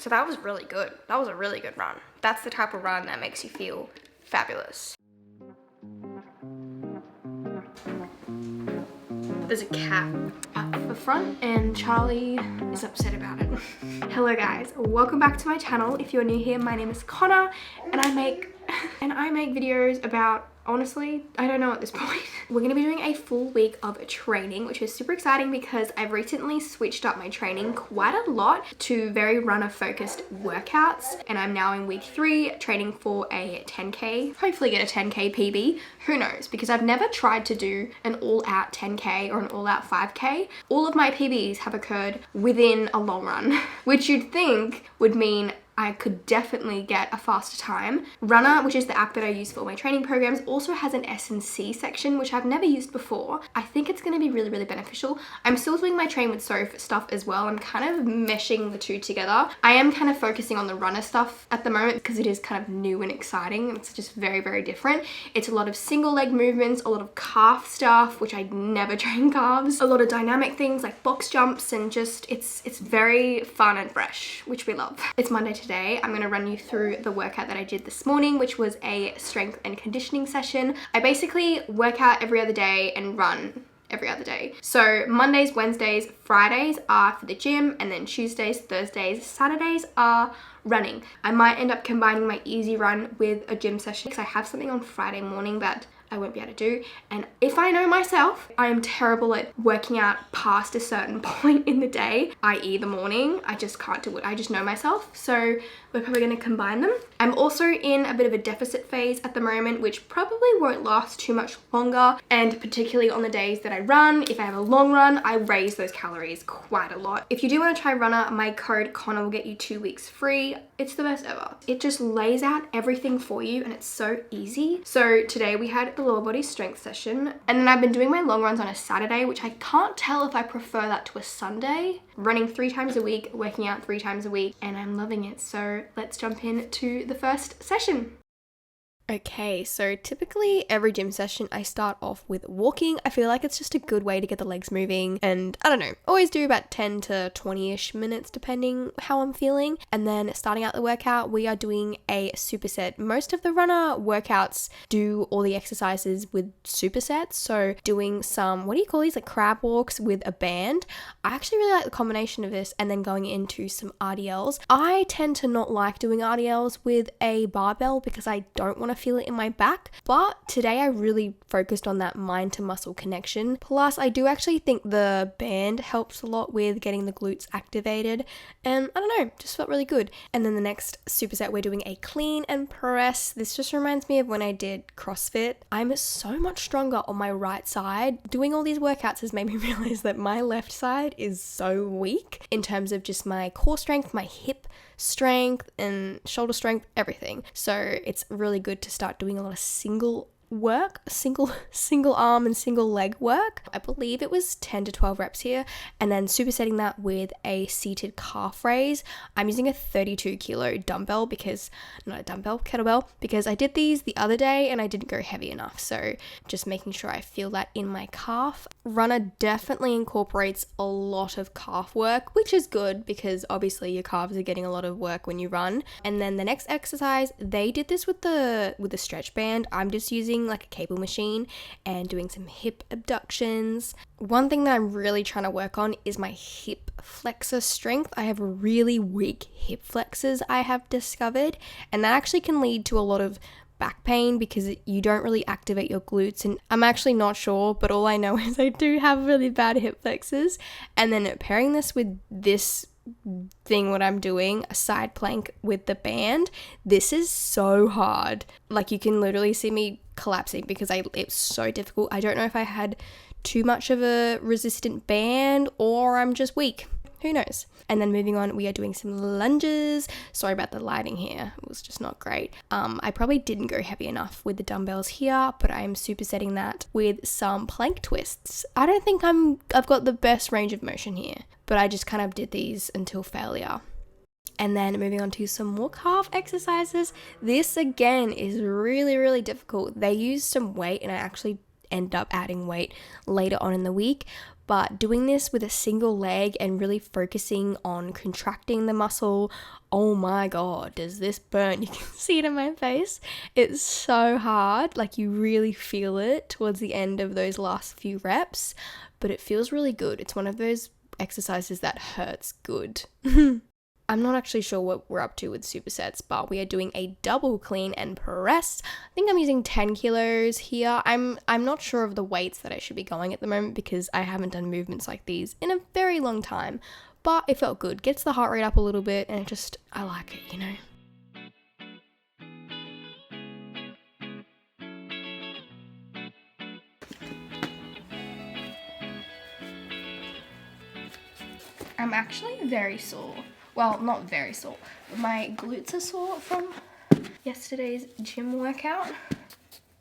So that was really good. That was a really good run. That's the type of run that makes you feel fabulous. There's a cat up the front and Charlie is upset about it. Hello guys, welcome back to my channel. If you're new here, my name is Conagh and I make videos about, honestly, I don't know at this point. We're gonna be doing a full week of training, which is super exciting because I've recently switched up my training quite a lot to very runner focused workouts. And I'm now in week 3 training for a 10K, hopefully get a 10K PB. Who knows? Because I've never tried to do an all out 10K or an all out 5K. All of my PBs have occurred within a long run, which you'd think would mean I could definitely get a faster time. RUNNA, which is the app that I use for all my training programs, also has an S&C section, which I've never used before. I think it's going to be really, really beneficial. I'm still doing my train with Soph stuff as well. I'm kind of meshing the two together. I am kind of focusing on the runner stuff at the moment because it is kind of new and exciting. It's just very, very different. It's a lot of single leg movements, a lot of calf stuff, which I never train calves, a lot of dynamic things like box jumps, and just it's very fun and fresh, which we love. It's Monday today. I'm going to run you through the workout that I did this morning, which was a strength and conditioning session. I basically work out every other day and run every other day. So Mondays, Wednesdays, Fridays are for the gym, and then Tuesdays, Thursdays, Saturdays are running. I might end up combining my easy run with a gym session because I have something on Friday morning that I won't be able to do. And if I know myself, I am terrible at working out past a certain point in the day, i.e. the morning. I just can't do it. I just know myself. So we're probably going to combine them. I'm also in a bit of a deficit phase at the moment, which probably won't last too much longer. And particularly on the days that I run, if I have a long run, I raise those calories quite a lot. If you do want to try RUNNA, my code Conagh will get you 2 weeks free. It's the best ever. It just lays out everything for you and it's so easy. So today we had the lower body strength session, and then I've been doing my long runs on a Saturday, which I can't tell if I prefer that to a Sunday. Running 3 times a week, working out 3 times a week, and I'm loving it. So let's jump into the first session. Okay, so typically every gym session I start off with walking. I feel like it's just a good way to get the legs moving, and I don't know, always do about 10 to 20-ish minutes depending how I'm feeling. And then starting out the workout, we are doing a superset. Most of the runner workouts do all the exercises with supersets, so doing some, what do you call these, like crab walks with a band. I actually really like the combination of this and then going into some RDLs. I tend to not like doing RDLs with a barbell because I don't want to feel it in my back, but today I really focused on that mind to muscle connection. Plus I do actually think the band helps a lot with getting the glutes activated, and I don't know, just felt really good. And then the next superset, we're doing a clean and press. This just reminds me of when I did CrossFit. I'm so much stronger on my right side. Doing all these workouts has made me realize that my left side is so weak in terms of just my core strength, my hip strength and shoulder strength, everything. So it's really good to start doing a lot of single arm and single leg work. I believe it was 10 to 12 reps here, and then supersetting that with a seated calf raise. I'm using a 32 kilo dumbbell kettlebell, because I did these the other day and I didn't go heavy enough. So just making sure I feel that in my calf. RUNNA definitely incorporates a lot of calf work, which is good because obviously your calves are getting a lot of work when you run. And then the next exercise, they did this with the stretch band. I'm just using like a cable machine and doing some hip abductions. One thing that I'm really trying to work on is my hip flexor strength. I have really weak hip flexors, I have discovered, and that actually can lead to a lot of back pain because you don't really activate your glutes. And I'm actually not sure, but all I know is I do have really bad hip flexors. And then pairing this with this thing, what I'm doing, a side plank with the band, this is so hard. Like you can literally see me collapsing because it's so difficult. I don't know if I had too much of a resistant band or I'm just weak. Who knows? And then moving on, we are doing some lunges. Sorry about the lighting here. It was just not great. I probably didn't go heavy enough with the dumbbells here, but I am supersetting that with some plank twists. I don't think I've got the best range of motion here, but I just kind of did these until failure. And then moving on to some more calf exercises. This again is really, really difficult. They use some weight and I actually end up adding weight later on in the week. but doing this with a single leg and really focusing on contracting the muscle, oh my god, does this burn. You can see it in my face. It's so hard, like you really feel it towards the end of those last few reps, but it feels really good. It's one of those exercises that hurts good. I'm not actually sure what we're up to with supersets, but we are doing a double clean and press. I think I'm using 10 kilos here. I'm not sure of the weights that I should be going at the moment because I haven't done movements like these in a very long time, but it felt good. Gets the heart rate up a little bit and I like it, you know. I'm actually very sore. Well, not very sore, but my glutes are sore from yesterday's gym workout.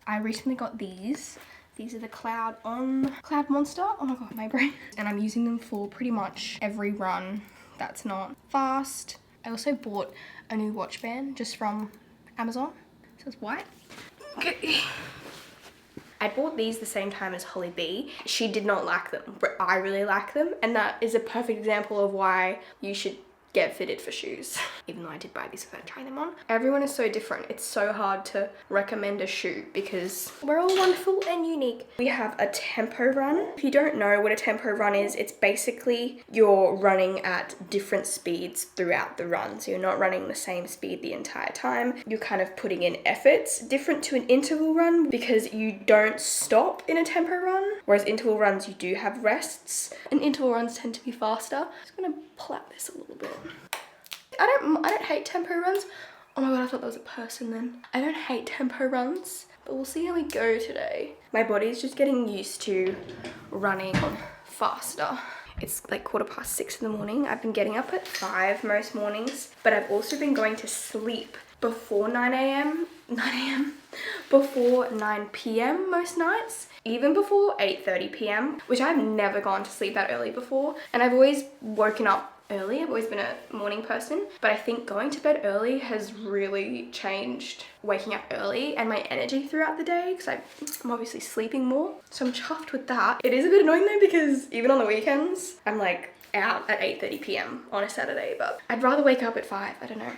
I recently got these. These are the Cloud Monster. Oh my god, my brain. And I'm using them for pretty much every run that's not fast. I also bought a new watch band just from Amazon. It says white. Okay. I bought these the same time as Holly B. She did not like them, but I really like them. And that is a perfect example of why you should get fitted for shoes. Even though I did buy these without trying them on. Everyone is so different. It's so hard to recommend a shoe because we're all wonderful and unique. We have a tempo run. If you don't know what a tempo run is, it's basically you're running at different speeds throughout the run. So you're not running the same speed the entire time. You're kind of putting in efforts, different to an interval run because you don't stop in a tempo run. Whereas interval runs, you do have rests. And interval runs tend to be faster. I'm just gonna plait this a little bit. I don't hate tempo runs. Oh my god, I thought that was a person then. I don't hate tempo runs, but we'll see how we go today. My body's just getting used to running faster. It's like 6:15 in the morning. I've been getting up at 5 most mornings, but I've also been going to sleep before 9 a.m. Before 9 p.m. most nights, even before 8:30 p.m, which I've never gone to sleep that early before. And I've always woken up early. I've always been a morning person, but I think going to bed early has really changed waking up early and my energy throughout the day because I'm obviously sleeping more. So I'm chuffed with that. It is a bit annoying though because even on the weekends, I'm like out at 8:30 p.m. on a Saturday, but I'd rather wake up at 5, I don't know.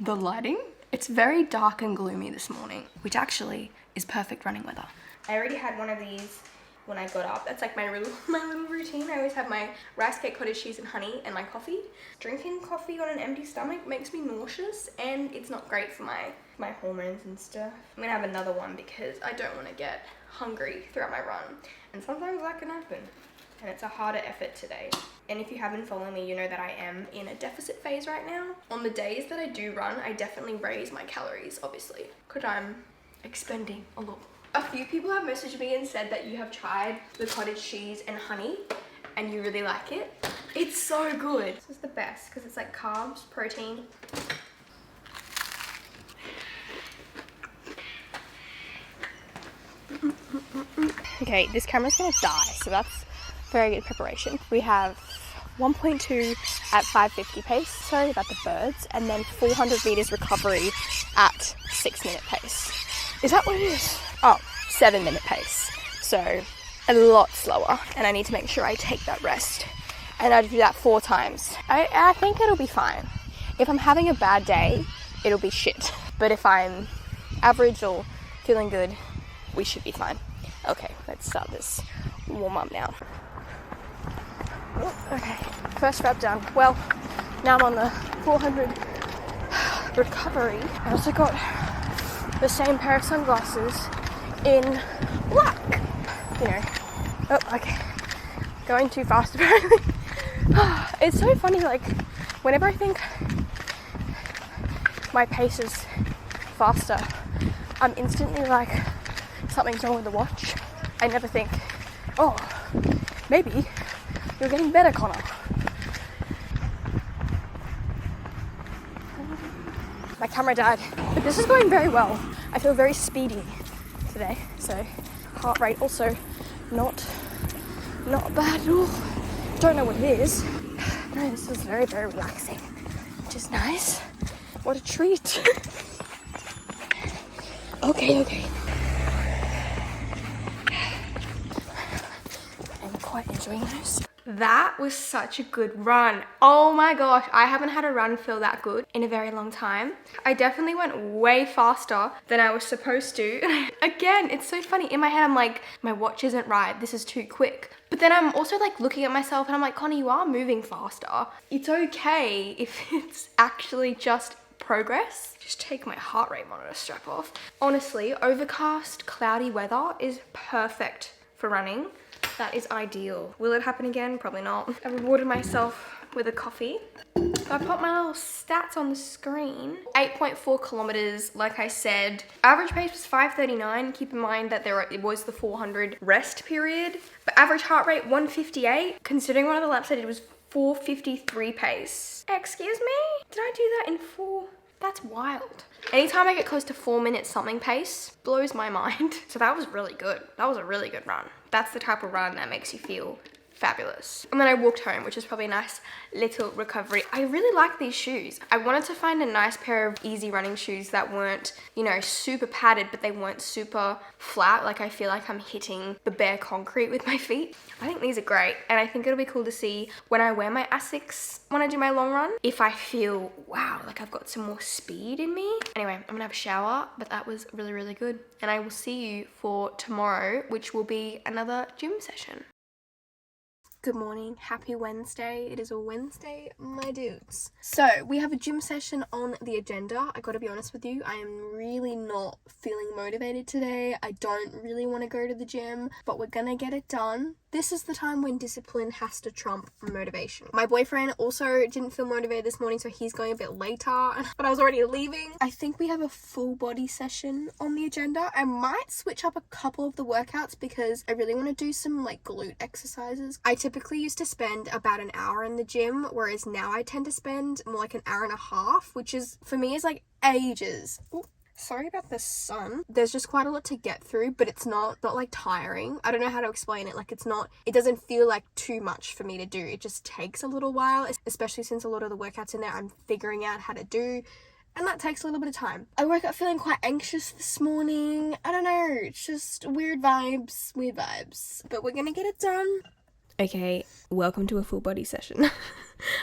The lighting, it's very dark and gloomy this morning, which actually is perfect running weather. I already had one of these when I got up. That's like my little routine. I always have my rice cake, cottage cheese and honey and my coffee. Drinking coffee on an empty stomach makes me nauseous and it's not great for my hormones and stuff. I'm gonna have another one because I don't want to get hungry throughout my run. And sometimes that can happen. And it's a harder effort today. And if you have been following me, you know that I am in a deficit phase right now. On the days that I do run, I definitely raise my calories, obviously, because I'm expending a lot. A few people have messaged me and said that you have tried the cottage cheese and honey and you really like it. It's so good. This is the best because it's like carbs, protein. Okay, this camera's gonna die, so that's very good preparation. We have 1.2 at 550 pace, sorry about the birds, and then 400 meters recovery at 6-minute pace. Is that what it is? Oh, 7-minute pace. So a lot slower, and I need to make sure I take that rest. And I do that 4 times. I think it'll be fine. If I'm having a bad day, it'll be shit. But if I'm average or feeling good, we should be fine. Okay, let's start this warm up now. Okay, first rep done. Well, now I'm on the 400 recovery. I also got the same pair of sunglasses in black. You know, oh, okay, going too fast apparently. It's so funny, like, whenever I think my pace is faster, I'm instantly like, something's wrong with the watch. I never think, oh, maybe you're getting better, Conagh. My camera died, but this is going very well. I feel very speedy today, so heart rate also not bad at all. Don't know what it is. No, this is very, very relaxing, which is nice. What a treat. Okay. I'm doing those. That was such a good run. Oh my gosh, I haven't had a run feel that good in a very long time. I definitely went way faster than I was supposed to. Again, it's so funny. In my head, I'm like, my watch isn't right. This is too quick. But then I'm also like looking at myself and I'm like, Connie, you are moving faster. It's okay if it's actually just progress. Just take my heart rate monitor strap off. Honestly, overcast, cloudy weather is perfect for running. That is ideal. Will it happen again? Probably not. I rewarded myself with a coffee. So I put my little stats on the screen. 8.4 kilometers, like I said. Average pace was 5:39. Keep in mind that it was the 400 rest period. But average heart rate 158. Considering one of the laps I did was 4:53 pace. Excuse me? Did I do that in 4? That's wild. Anytime I get close to 4 minutes something pace, blows my mind. So that was really good. That was a really good run. That's the type of run that makes you feel fabulous. And then I walked home, which is probably a nice little recovery. I really like these shoes. I wanted to find a nice pair of easy running shoes that weren't, you know, super padded, but they weren't super flat. Like I feel like I'm hitting the bare concrete with my feet. I think these are great. And I think it'll be cool to see when I wear my Asics when I do my long run, if I feel, wow, like I've got some more speed in me. Anyway, I'm gonna have a shower, but that was really, really good. And I will see you for tomorrow, which will be another gym session. Good morning, happy Wednesday. It is a Wednesday, my dudes. So we have a gym session on the agenda. I gotta be honest with you, I am really not feeling motivated today. I don't really want to go to the gym, but we're gonna get it done. This is the time when discipline has to trump motivation. My boyfriend also didn't feel motivated this morning, so he's going a bit later, but I was already leaving. I think we have a full body session on the agenda. I might switch up a couple of the workouts because I really want to do some like glute exercises. I typically used to spend about an hour in the gym, whereas now I tend to spend more like an hour and a half, which is, for me, is like ages. Ooh. Sorry about the sun. There's just quite a lot to get through, but it's not like tiring. I don't know how to explain it. Like it doesn't feel like too much for me to do. It just takes a little while, especially since a lot of the workouts in there I'm figuring out how to do. And that takes a little bit of time. I woke up feeling quite anxious this morning. I don't know. It's just weird vibes. But we're gonna get it done. Okay, welcome to a full body session.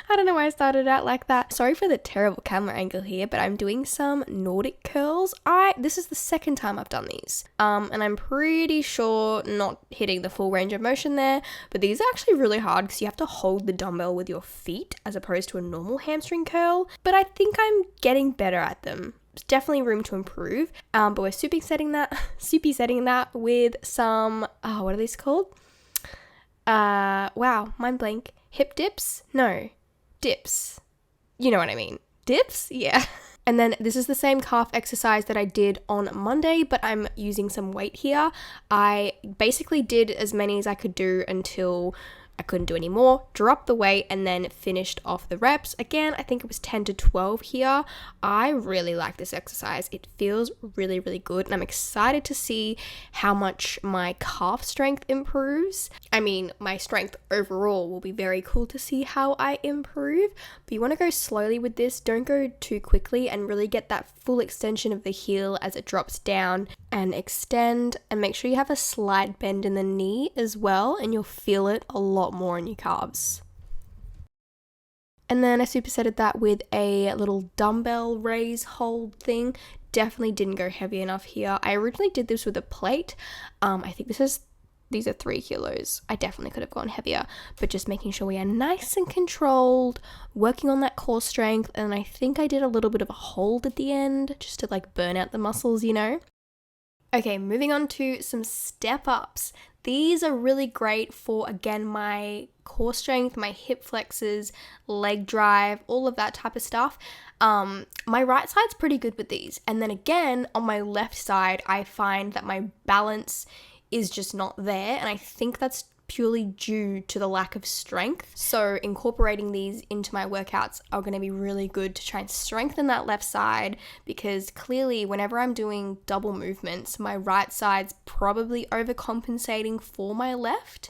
I don't know why I started out like that. Sorry for the terrible camera angle here, but I'm doing some Nordic curls. This is the second time I've done these. And I'm pretty sure not hitting the full range of motion there, but these are actually really hard because you have to hold the dumbbell with your feet as opposed to a normal hamstring curl. But I think I'm getting better at them. There's definitely room to improve. But we're supersetting that with some, what are these called? Wow, mind blank. Hip dips? No, dips. You know what I mean. Dips? Yeah. And then this is the same calf exercise that I did on Monday, but I'm using some weight here. I basically did as many as I could do until I couldn't do any more, dropped the weight, and then finished off the reps. Again, I think it was 10 to 12 here. I really like this exercise. It feels really, really good, and I'm excited to see how much my calf strength improves. I mean, my strength overall will be very cool to see how I improve, but you want to go slowly with this. Don't go too quickly and really get that full extension of the heel as it drops down and extend, and make sure you have a slight bend in the knee as well, and you'll feel it a lot more in your calves. And then I supersetted that with a little dumbbell raise hold thing. Definitely didn't go heavy enough here. I originally did this with a plate. I think these are 3 kilos. I definitely could have gone heavier, but just making sure we are nice and controlled, working on that core strength. And I think I did a little bit of a hold at the end just to like burn out the muscles, you know. Okay, moving on to some step ups. These are really great for, again, my core strength, my hip flexors, leg drive, all of that type of stuff. My right side's pretty good with these. And then again, on my left side, I find that my balance is just not there. And I think that's purely due to the lack of strength. So incorporating these into my workouts are going to be really good to try and strengthen that left side, because clearly whenever I'm doing double movements, my right side's probably overcompensating for my left,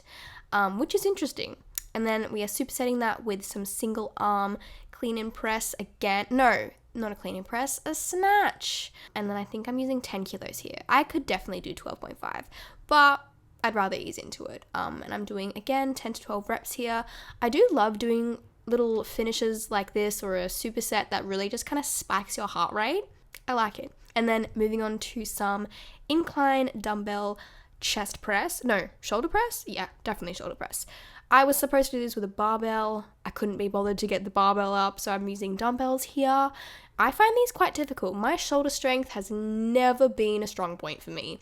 which is interesting. And then we are supersetting that with some single arm clean and press again. No, not a clean and press, a snatch. And then I think I'm using 10 kilos here. I could definitely do 12.5, but I'd rather ease into it. And I'm doing, again, 10 to 12 reps here. I do love doing little finishes like this or a superset that really just kind of spikes your heart rate. I like it. And then moving on to some incline dumbbell chest press. No, shoulder press? Yeah, definitely shoulder press. I was supposed to do this with a barbell. I couldn't be bothered to get the barbell up, so I'm using dumbbells here. I find these quite difficult. My shoulder strength has never been a strong point for me.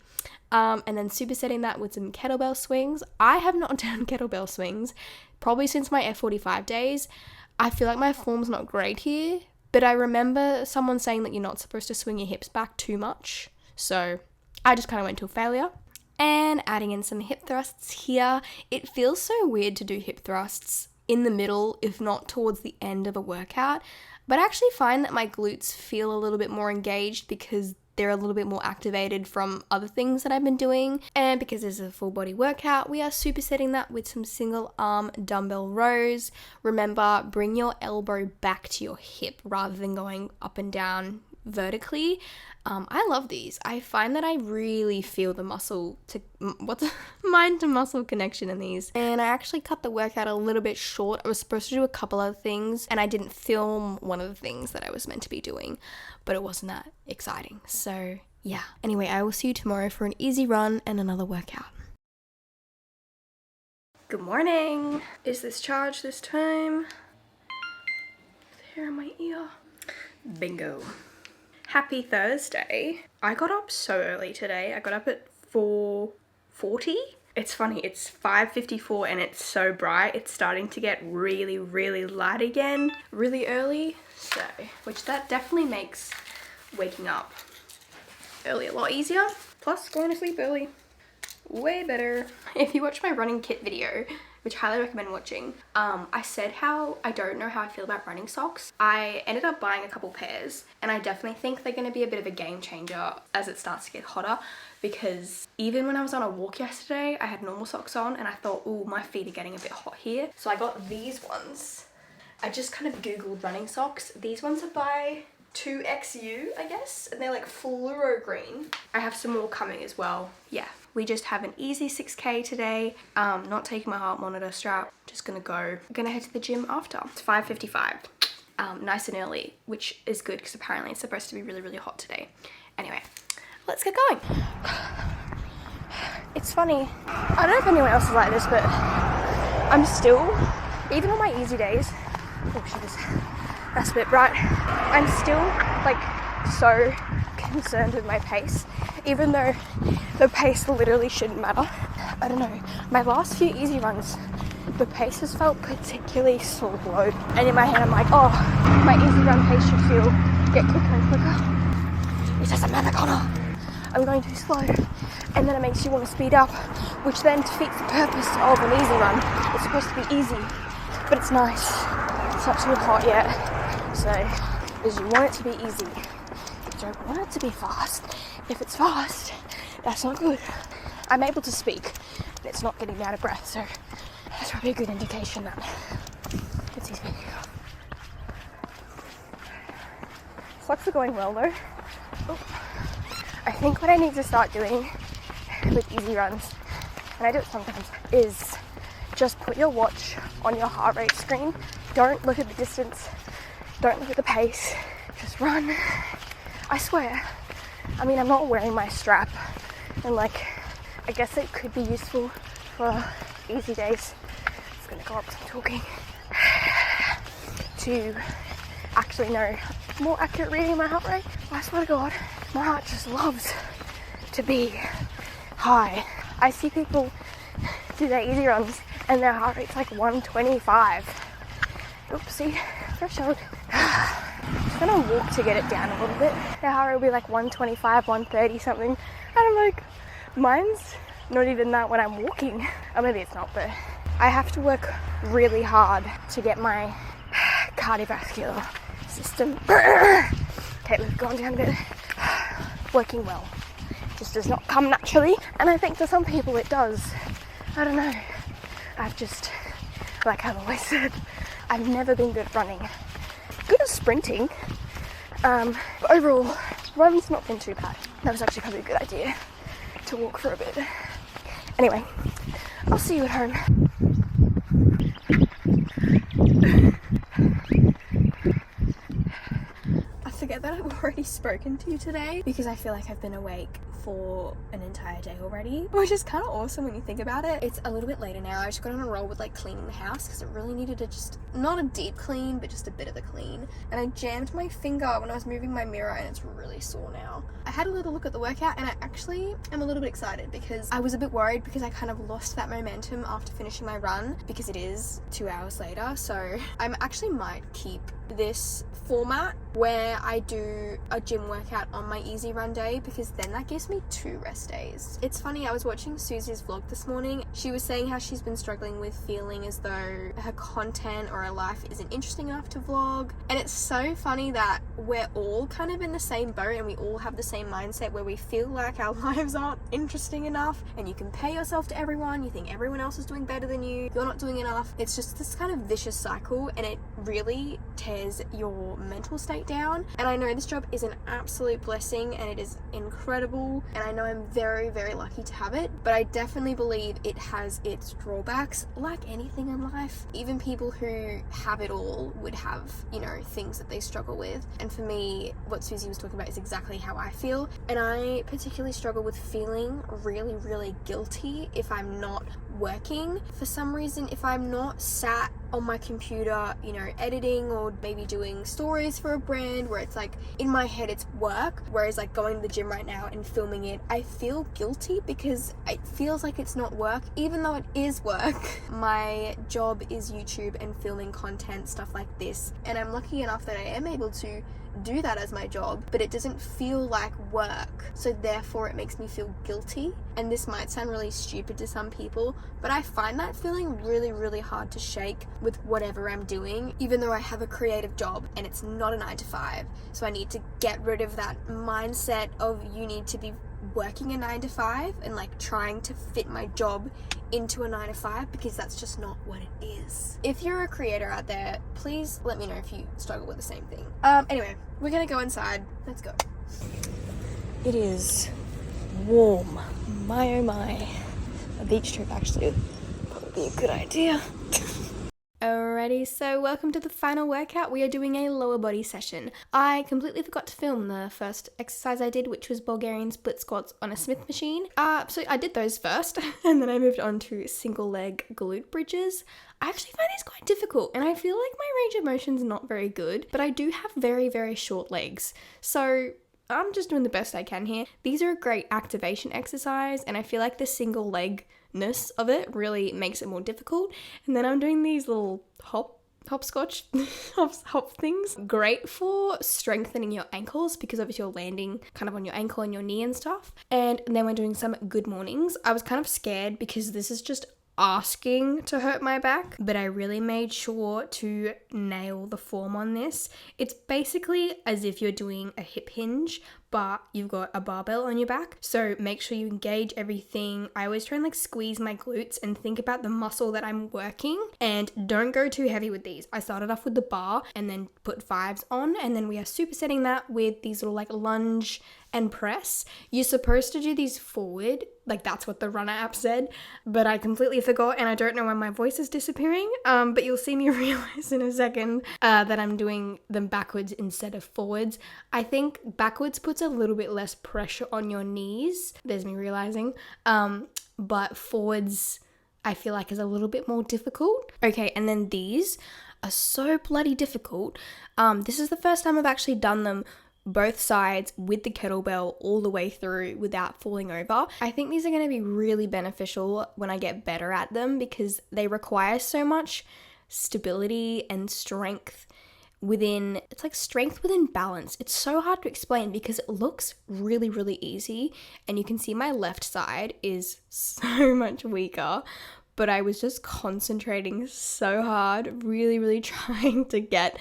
And then supersetting that with some kettlebell swings. I have not done kettlebell swings probably since my F45 days. I feel like my form's not great here, but I remember someone saying that you're not supposed to swing your hips back too much. So I just kind of went to a failure. And adding in some hip thrusts here. It feels so weird to do hip thrusts in the middle, if not towards the end of a workout. But I actually find that my glutes feel a little bit more engaged because they're a little bit more activated from other things that I've been doing. And because this is a full body workout, we are supersetting that with some single arm dumbbell rows. Remember, bring your elbow back to your hip rather than going up and down vertically. I love these. I find that I really feel the mind to muscle connection in these. And I actually cut the workout a little bit short. I was supposed to do a couple of things and I didn't film one of the things that I was meant to be doing, but it wasn't that exciting. So yeah. Anyway, I will see you tomorrow for an easy run and another workout. Good morning. Is this charged this time? There in my ear. Bingo. Happy Thursday. I got up so early today. I got up at 4:40. It's funny, it's 5:54 and it's so bright. It's starting to get really, really light again really early. So, which that definitely makes waking up early a lot easier. Plus, going to sleep early, way better. If you watch my running kit video, which I highly recommend watching, I said how I don't know how I feel about running socks. I ended up buying a couple pairs and I definitely think they're going to be a bit of a game changer as it starts to get hotter, because even when I was on a walk yesterday, I had normal socks on and I thought, ooh, my feet are getting a bit hot here. So I got these ones. I just kind of googled running socks. These ones are by 2XU, I guess, and they're like fluoro green. I have some more coming as well. Yeah. We just have an easy 6K today. Not taking my heart monitor strap. Just gonna go. I'm gonna head to the gym after. It's 5:55. Nice and early, which is good because apparently it's supposed to be really, really hot today. Anyway, let's get going. It's funny. I don't know if anyone else is like this, but I'm still, even on my easy days, oh shit, that's a bit bright. I'm still like so concerned with my pace, even though the pace literally shouldn't matter. I don't know, my last few easy runs, the pace has felt particularly slow, and in my head I'm like, oh, my easy run pace should get quicker and quicker. It doesn't matter, Conagh, I'm going too slow. And then it makes you want to speed up, which then defeats the purpose of an easy run. It's supposed to be easy, but it's nice. It's not too hot yet, so because you want it to be easy. You don't want it to be fast. If it's fast, that's not good. I'm able to speak, but it's not getting me out of breath, so that's probably a good indication that it's easy. Socks are going well though. Oh. I think what I need to start doing with easy runs, and I do it sometimes, is just put your watch on your heart rate screen. Don't look at the distance, don't look at the pace, just run. I swear. I mean, I'm not wearing my strap, and like, I guess it could be useful for easy days. It's gonna go up because I'm talking. To actually know more accurate reading of my heart rate. I swear to God, my heart just loves to be high. I see people do their easy runs and their heart rate's like 125. Oopsie, threshold. I'm gonna walk to get it down a little bit. Their heart rate will be like 125, 130 something. And I'm like, mine's not even that when I'm walking. Or maybe it's not, but I have to work really hard to get my cardiovascular system, okay, we've gone down a bit, working well. Just does not come naturally, and I think to some people it does. I don't know. I've just, like I've always said, I've never been good at running. Good at sprinting, but overall, run's not been too bad. That was actually probably a good idea to walk for a bit. Anyway, I'll see you at home. I forget that I've already spoken to you today because I feel like I've been awake for an entire day already, which is kind of awesome when you think about it. It's a little bit later now. I just got on a roll with like cleaning the house because it really needed to just, not a deep clean, but just a bit of the clean. And I jammed my finger when I was moving my mirror and it's really sore now. I had a little look at the workout and I actually am a little bit excited because I was a bit worried because I kind of lost that momentum after finishing my run because it is 2 hours later. So I actually might keep this format where I do a gym workout on my easy run day because then that gives me 2 rest days. It's funny, I was watching Susie's vlog this morning. She was saying how she's been struggling with feeling as though her content or her life isn't interesting enough to vlog, and it's so funny that we're all kind of in the same boat and we all have the same mindset where we feel like our lives aren't interesting enough and you compare yourself to everyone, you think everyone else is doing better than you, you're not doing enough. It's just this kind of vicious cycle and it really tears your mental state down. And I know this job is an absolute blessing and it is incredible and I know I'm very, very lucky to have it, but I definitely believe it has its drawbacks like anything in life. Even people who have it all would have, you know, things that they struggle with, and for me what Susie was talking about is exactly how I feel. And I particularly struggle with feeling really, really guilty if I'm not working. For some reason, if I'm not sat on my computer, you know, editing or maybe doing stories for a brand where it's like in my head it's work, whereas like going to the gym right now and filming it, I feel guilty because it feels like it's not work even though it is work. My job is YouTube and filming content, stuff like this, and I'm lucky enough that I am able to do that as my job, but it doesn't feel like work, so therefore it makes me feel guilty. And this might sound really stupid to some people, but I find that feeling really, really hard to shake with whatever I'm doing, even though I have a creative job and it's not a 9 to 5. So I need to get rid of that mindset of you need to be working a 9 to 5 and like trying to fit my job into a 9 to 5, because that's just not what it is. If you're a creator out there, please let me know if you struggle with the same thing. Anyway, we're gonna go inside. Let's go. It is warm. My oh my. A beach trip actually would probably be a good idea. Alrighty, so welcome to the final workout. We are doing a lower body session. I completely forgot to film the first exercise I did, which was Bulgarian split squats on a Smith machine. So I did those first, and then I moved on to single leg glute bridges. I actually find these quite difficult, and I feel like my range of motion's not very good, but I do have very, very short legs. So I'm just doing the best I can here. These are a great activation exercise, and I feel like the single legness of it really makes it more difficult. And then I'm doing these little hopscotch hop things. Great for strengthening your ankles because obviously you're landing kind of on your ankle and your knee and stuff. And then we're doing some good mornings. I was kind of scared because this is just asking to hurt my back, but I really made sure to nail the form on this. It's basically as if you're doing a hip hinge, but you've got a barbell on your back. So make sure you engage everything. I always try and like squeeze my glutes and think about the muscle that I'm working, and don't go too heavy with these. I started off with the bar and then put 5s on, and then we are supersetting that with these little like lunge and press. You're supposed to do these forward, like that's what the RUNNA app said, but I completely forgot and I don't know when my voice is disappearing, but you'll see me realize in a second that I'm doing them backwards instead of forwards. I think backwards puts a little bit less pressure on your knees, there's me realizing, but forwards I feel like is a little bit more difficult. Okay, and then these are so bloody difficult. This is the first time I've actually done them both sides with the kettlebell all the way through without falling over. I think these are going to be really beneficial when I get better at them because they require so much stability and strength within, it's like strength within balance. It's so hard to explain because it looks really, really easy, and you can see my left side is so much weaker, but I was just concentrating so hard, really, really trying to get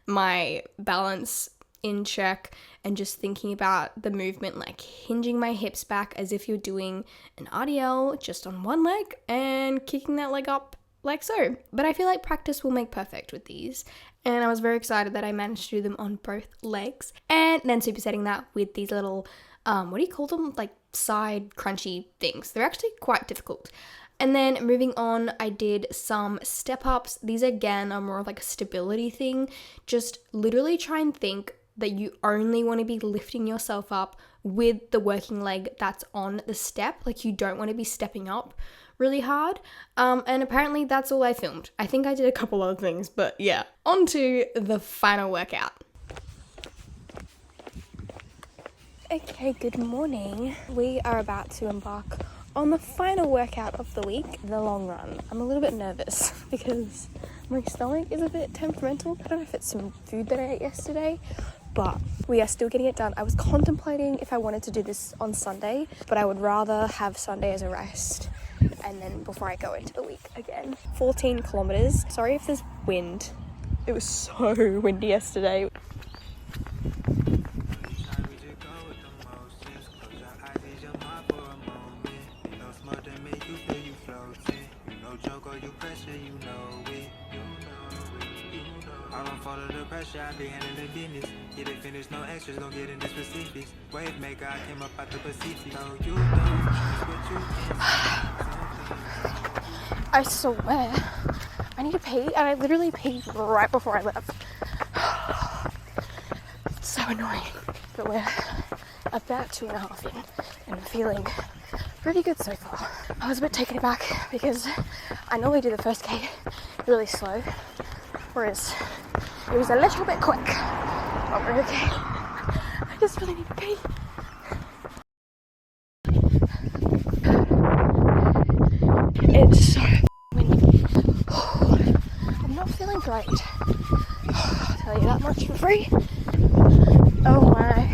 my balance in check and just thinking about the movement, like hinging my hips back as if you're doing an RDL just on one leg and kicking that leg up like so. But I feel like practice will make perfect with these, and I was very excited that I managed to do them on both legs, and then supersetting that with these little what do you call them? Like side crunchy things. They're actually quite difficult. And then moving on, I did some step ups. These again are more of like a stability thing. Just literally try and think that you only want to be lifting yourself up with the working leg that's on the step. Like you don't want to be stepping up really hard. And apparently that's all I filmed. I think I did a couple other things, but yeah. On to the final workout. Okay, good morning. We are about to embark on the final workout of the week, the long run. I'm a little bit nervous because my stomach is a bit temperamental. I don't know if it's some food that I ate yesterday, but we are still getting it done. I was contemplating if I wanted to do this on Sunday, but I would rather have Sunday as a rest and then before I go into the week again. 14 kilometers. Sorry if there's wind. It was so windy yesterday. I be handling the business. Get it finished, no extras, don't get into specifics. Wave maker, I came up out the Pacific. So you know what you I swear, I need to pee, and I literally peed right before I left. It's so annoying, but we're about 2.5 in, and I'm feeling pretty good so far. I was a bit taken aback because I normally do the first K really slow, whereas it was a little bit quick. But we're okay. I just really need to pee. It's so windy. I'm not feeling great. I'll tell you that much for free. Oh my.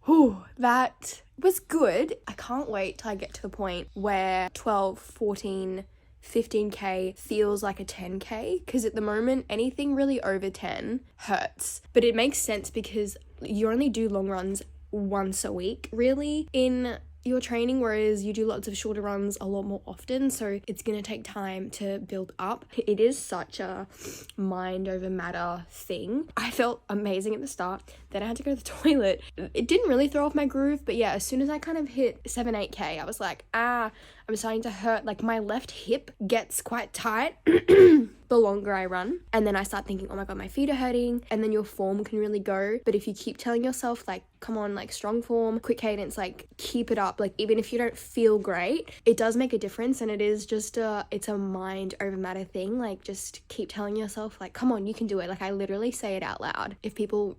Whew, that was good. I can't wait till I get to the point where 12, 14, 15k feels like a 10k, because at the moment anything really over 10 hurts. But it makes sense because you only do long runs once a week really in your training, whereas you do lots of shorter runs a lot more often, so it's gonna take time to build up. It is such a mind over matter thing. I felt amazing at the start, then I had to go to the toilet. It didn't really throw off my groove, but yeah, as soon as I kind of hit 7-8k, I was like, I'm starting to hurt. Like my left hip gets quite tight the longer I run, and then I start thinking, oh my god, my feet are hurting, and then your form can really go. But if you keep telling yourself like, come on, like strong form, quick cadence, like keep it up, like even if you don't feel great, it does make a difference. And it is just it's a mind over matter thing. Like just keep telling yourself like, come on, you can do it. Like I literally say it out loud. If people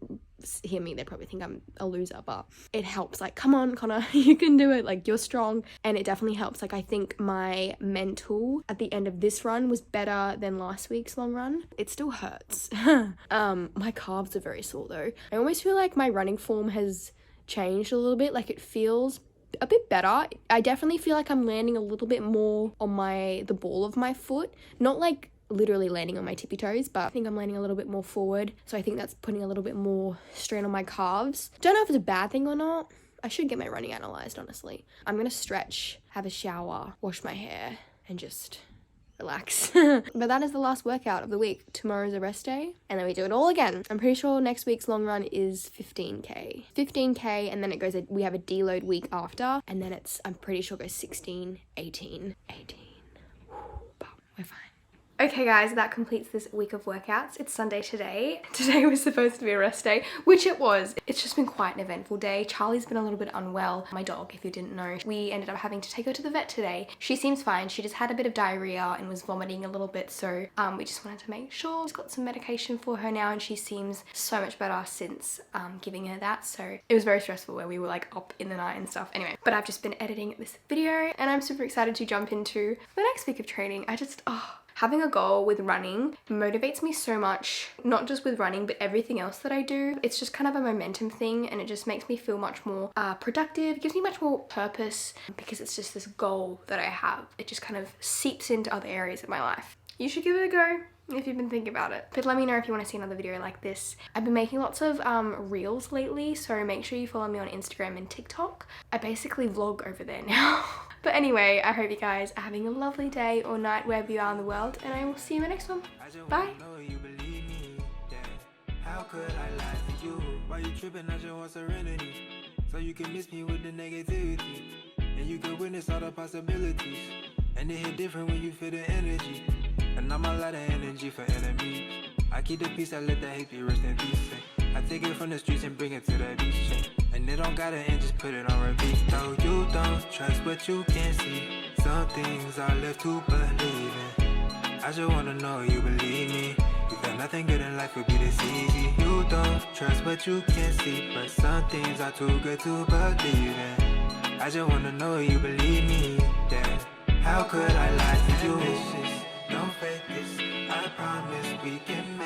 hear me, they probably think I'm a loser, but it helps. Like, come on, Conagh, you can do it, like you're strong. And it definitely helps. Like I think my mental at the end of this run was better than last week's long run. It still hurts. My calves are very sore though. I almost feel like my running form has changed a little bit. Like it feels a bit better. I definitely feel like I'm landing a little bit more on the ball of my foot, not like literally landing on my tippy toes, but I think I'm landing a little bit more forward, so I think that's putting a little bit more strain on my calves. Don't know if it's a bad thing or not. I should get my running analyzed, honestly. I'm gonna stretch, have a shower, wash my hair, and just relax. But that is the last workout of the week. Tomorrow's a rest day, and then we do it all again. I'm pretty sure next week's long run is 15k, and then it goes, we have a deload week after, and then I'm pretty sure it goes 16, 18. But we're fine. Okay guys, that completes this week of workouts. It's Sunday today. Today was supposed to be a rest day, which it was. It's just been quite an eventful day. Charlie's been a little bit unwell. My dog, if you didn't know, we ended up having to take her to the vet today. She seems fine. She just had a bit of diarrhea and was vomiting a little bit, so we just wanted to make sure. We've got some medication for her now, and she seems so much better since giving her that. So it was very stressful where we were like up in the night and stuff. Anyway, but I've just been editing this video, and I'm super excited to jump into the next week of training. Having a goal with running motivates me so much, not just with running, but everything else that I do. It's just kind of a momentum thing, and it just makes me feel much more productive. It gives me much more purpose because it's just this goal that I have. It just kind of seeps into other areas of my life. You should give it a go if you've been thinking about it. But let me know if you want to see another video like this. I've been making lots of reels lately, so make sure you follow me on Instagram and TikTok. I basically vlog over there now. But anyway, I hope you guys are having a lovely day or night wherever you are in the world, and I will see you in the next one. Bye. How could I lie to you? Why you tripping? I just want serenity, so you can miss me with the negativity, and you can witness all the possibilities. And it hit different when you feel the energy. And I'm a lot of energy for enemies. I keep the peace, I let the hate be rest in peace. I take it from the streets and bring it to the beach. And it don't gotta end, just put it on repeat. No, you don't trust what you can't see. Some things are left to believe in. I just wanna know you believe me. You got nothing good in life would be this easy. You don't trust what you can't see, but some things are too good to believe in. I just wanna know you believe me, yeah. How could I lie to you? Don't fake this, I promise we can make